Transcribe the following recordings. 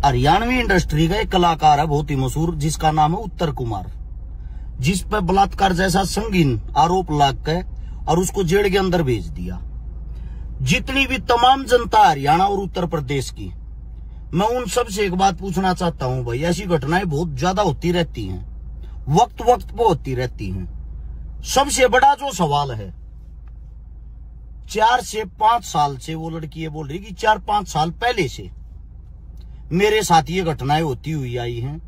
Haryanvi industry का एक कलाकार है बहुत ही मशहूर, जिसका नाम है उत्तर कुमार, जिस पर बलात्कार जैसा संगीन आरोप लगाकर और उसको जेल के अंदर भेज दिया। जितनी भी तमाम जनता हरियाणा और उत्तर प्रदेश की, मैं उन सब से एक बात पूछना चाहता हूं भाई, ऐसी घटनाएं बहुत ज्यादा होती रहती हैं, वक्त वक्त पे होती रहती हैं। सबसे बड़ा जो सवाल है, 4 से 5 साल से वो लड़की ये बोल रही कि 4-5 साल पहले से मेरे साथ ये घटनाएं होती हुई आई हैं।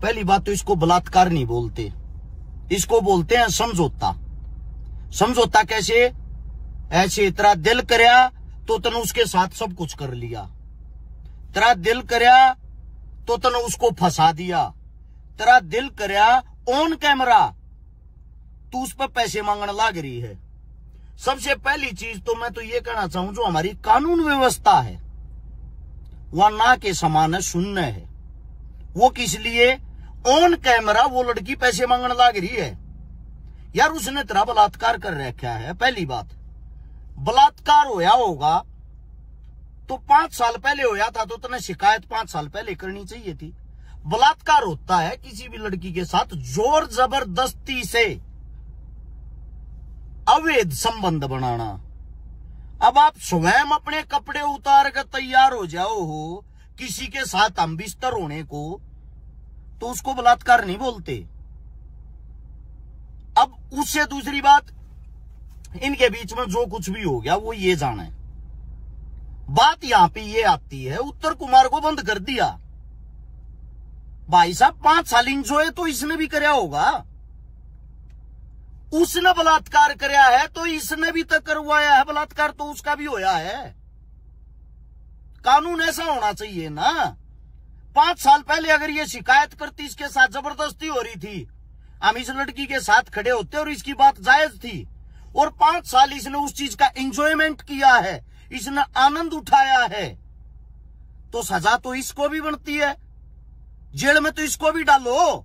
पहली बात तो इसको बलात्कार नहीं बोलते, इसको बोलते हैं समझौता। समझौता कैसे? ऐसे तेरा दिल करया तो तने उसके साथ सब कुछ कर लिया, तेरा दिल करया तो तने उसको फंसा दिया, तेरा दिल करया ऑन कैमरा तू उस पर पैसे मांगने लग रही है। सबसे पहली चीज तो मैं तो ये कहना चाहूं, जो हमारी कानून व्यवस्था है वह ना के समान है, शून्य है। वो किस लिए? ऑन कैमरा वो लड़की पैसे मांगने लग रही है। यार उसने तेरा बलात्कार कर रखा है। पहली बात, बलात्कार होया होगा तो 5 साल पहले होया था तो तने शिकायत 5 साल पहले करनी चाहिए थी। बलात्कार होता है किसी भी लड़की के साथ जोर जबरदस्ती से अवैध संबंध बनाना। अब आप स्वयं अपने कपड़े उतार कर तैयार हो जाओ हो किसी के साथ हम बिस्तर होने को, तो उसको बलात्कार नहीं बोलते। अब उससे दूसरी बात, इनके बीच में जो कुछ भी हो गया वो ये जाने। बात यहां पे ये आती है, उत्तर कुमार को बंद कर दिया। भाई साहब 5 साल इंजॉय तो इसने भी करया होगा, उसने बलात्कार करया है तो इसने भी तक करवाया है बलात्कार, तो उसका भी होया है। कानून ऐसा होना चाहिए ना। 5 साल पहले अगर ये शिकायत करती, इसके साथ जबरदस्ती हो रही थी, हम इस लड़की के साथ खड़े होते और इसकी बात जायज थी, और 5 साल इसने उस चीज का एंजॉयमेंट किया है, इसने आनंद उठाया है, तो सजा तो इसको भी बनती है, जेल में तो इसको भी डालो।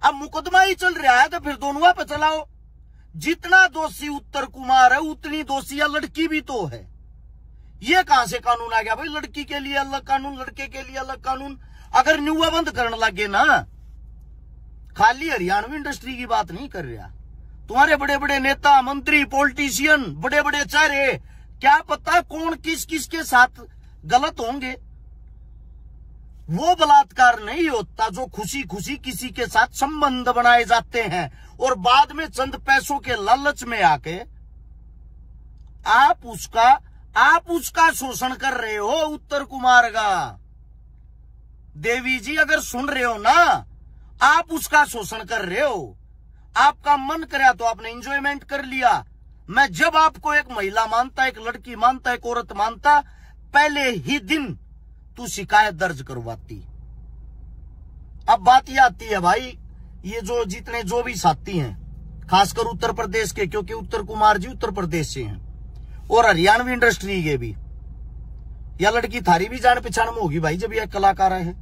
अब मुकदमा ही चल रहा है तो फिर दोनों पे चलाओ। जितना दोषी उत्तर कुमार है उतनी दोषी लड़की भी तो है। ये कहां से कानून आ गया भाई? लड़की के लिए अलग कानून, लड़के के लिए अलग कानून। अगर न्यूआ बंद करने लगे ना, खाली हरियाणवी इंडस्ट्री की बात नहीं कर रहा, तुम्हारे बड़े बड़े नेता, मंत्री, पॉलिटिशियन, बड़े बड़े चेहरे, क्या पता कौन किस किस के साथ गलत होंगे। वो बलात्कार नहीं होता जो खुशी खुशी किसी के साथ संबंध बनाए जाते हैं और बाद में चंद पैसों के लालच में आके आप उसका शोषण कर रहे हो। उत्तर कुमार का देवी जी अगर सुन रहे हो ना, आप उसका शोषण कर रहे हो। आपका मन करे तो आपने एंजॉयमेंट कर लिया। मैं जब आपको एक महिला मानता, एक लड़की मानता, एक औरत मानता, पहले ही दिन तू शिकायत दर्ज करवाती। अब बात यह आती है भाई, ये जो जितने जो भी साथी हैं, खासकर उत्तर प्रदेश के, क्योंकि उत्तर कुमार जी उत्तर प्रदेश से हैं, और हरियाणवी इंडस्ट्री के भी, यह लड़की थारी भी जान पहचान में होगी भाई। जब यह कलाकार है,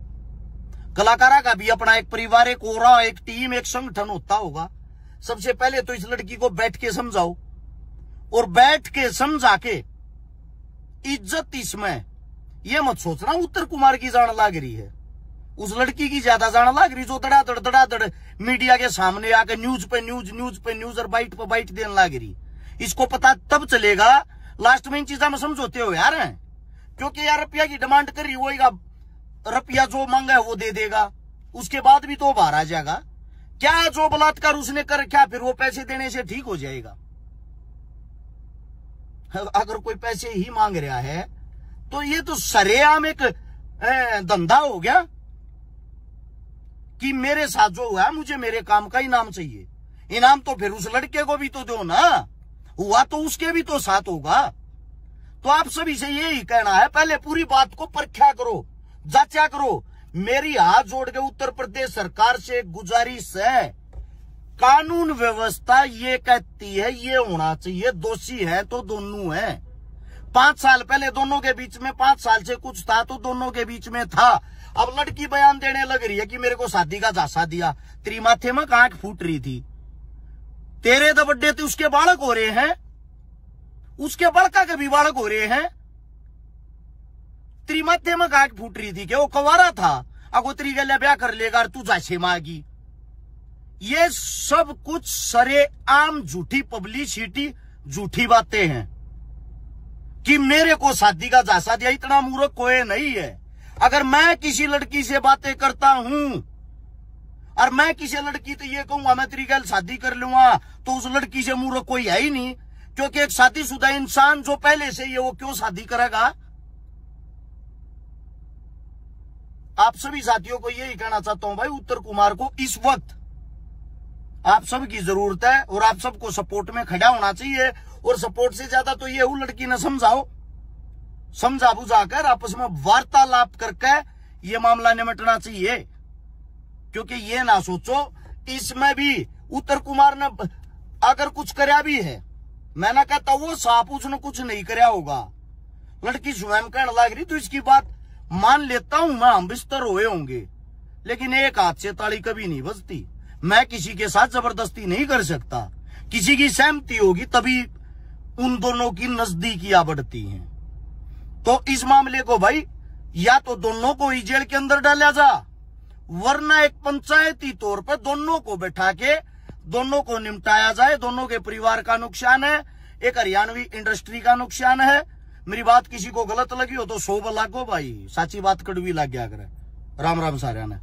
कलाकारा का भी अपना एक परिवार, एक ओरा, एक टीम, एक संगठन होता होगा। सबसे पहले तो इस लड़की को बैठ के समझाओ, और बैठ के समझा के इज्जत इसमें ये मत सोचना उत्तर कुमार की जान लाग रही है, उस लड़की की ज्यादा जान लाग रही जो धड़ाधड़ मीडिया के सामने आकर न्यूज पे न्यूज और बाइट पे बाइट देने लाग रही। इसको पता तब चलेगा लास्ट में इन चीजों में समझौते हो यार हैं, क्योंकि यार रुपया की डिमांड कर रही होगा, रुपया जो मांगा है वो दे देगा, उसके बाद भी तो बाहर आ जाएगा। क्या जो बलात्कार उसने कर रखा फिर वो पैसे देने से ठीक हो जाएगा? अगर कोई पैसे ही मांग रहा है तो ये तो सरेआम एक धंधा हो गया कि मेरे साथ जो हुआ है मुझे मेरे काम का इनाम चाहिए। इनाम तो फिर उस लड़के को भी तो दो ना, हुआ तो उसके भी तो साथ होगा। तो आप सभी से यही कहना है, पहले पूरी बात को परखा करो, जांचा करो। मेरी हाथ जोड़ के उत्तर प्रदेश सरकार से एक गुजारिश है, कानून व्यवस्था ये कहती है ये होना चाहिए, दोषी है तो दोनों है। 5 साल पहले दोनों के बीच में 5 साल से कुछ था तो दोनों के बीच में था। अब लड़की बयान देने लग रही है कि मेरे को शादी का झांसा दिया, तेरी माथे में आंख फूट रही थी, तेरे तो बड्डे थे, उसके बालक हो रहे हैं, उसके बड़का के भी बालक हो रहे हैं, तेरी माथे में गाय फूट रही थी कि वो कवारा था, अगोतरी गले ब्याह कर लेगा और तू जासे मांगी। ये सब कुछ सरेआम झूठी पब्लिसिटी, झूठी बातें हैं कि मेरे को शादी का झांसा दिया। इतना मूर्ख कोई नहीं है। अगर मैं किसी लड़की से बातें करता हूं और मैं किसी लड़की तो ये कहूंगा मैं तेरी गल शादी कर लूंगा, तो उस लड़की से मूर्ख कोई है ही नहीं, क्योंकि एक शादीशुदा इंसान जो पहले से ये वो क्यों शादी करेगा। आप सभी साथियों को यही कहना चाहता हूं भाई, उत्तर कुमार को इस वक्त आप सबकी जरूरत है और आप सबको सपोर्ट में खड़ा होना चाहिए। और सपोर्ट से ज्यादा तो ये लड़की ने समझाओ, समझा बुझाकर आपस में वार्तालाप करके ये मामला निपटना चाहिए। क्योंकि ये ना सोचो इसमें भी उत्तर कुमार ने अगर कुछ करया भी है, मैं ना कहता वो साफ उसने कुछ नहीं करया होगा, लड़की स्वयं कहने लग रही तो इसकी बात मान लेता हूं मैं, हम बिस्तर हुए होंगे, लेकिन एक हाथ से ताली कभी नहीं बजती। मैं किसी के साथ जबरदस्ती नहीं कर सकता, किसी की सहमति होगी तभी उन दोनों की नजदीकियां बढ़ती हैं। तो इस मामले को भाई या तो दोनों को ही जेल के अंदर डाला जा, वरना एक पंचायती तौर पर दोनों को बैठा के दोनों को निपटाया जाए। दोनों के परिवार का नुकसान है, एक हरियाणवी इंडस्ट्री का नुकसान है। मेरी बात किसी को गलत लगी हो तो 100 लागो भाई, साची बात कड़वी लग गया करे। राम राम सारे ने।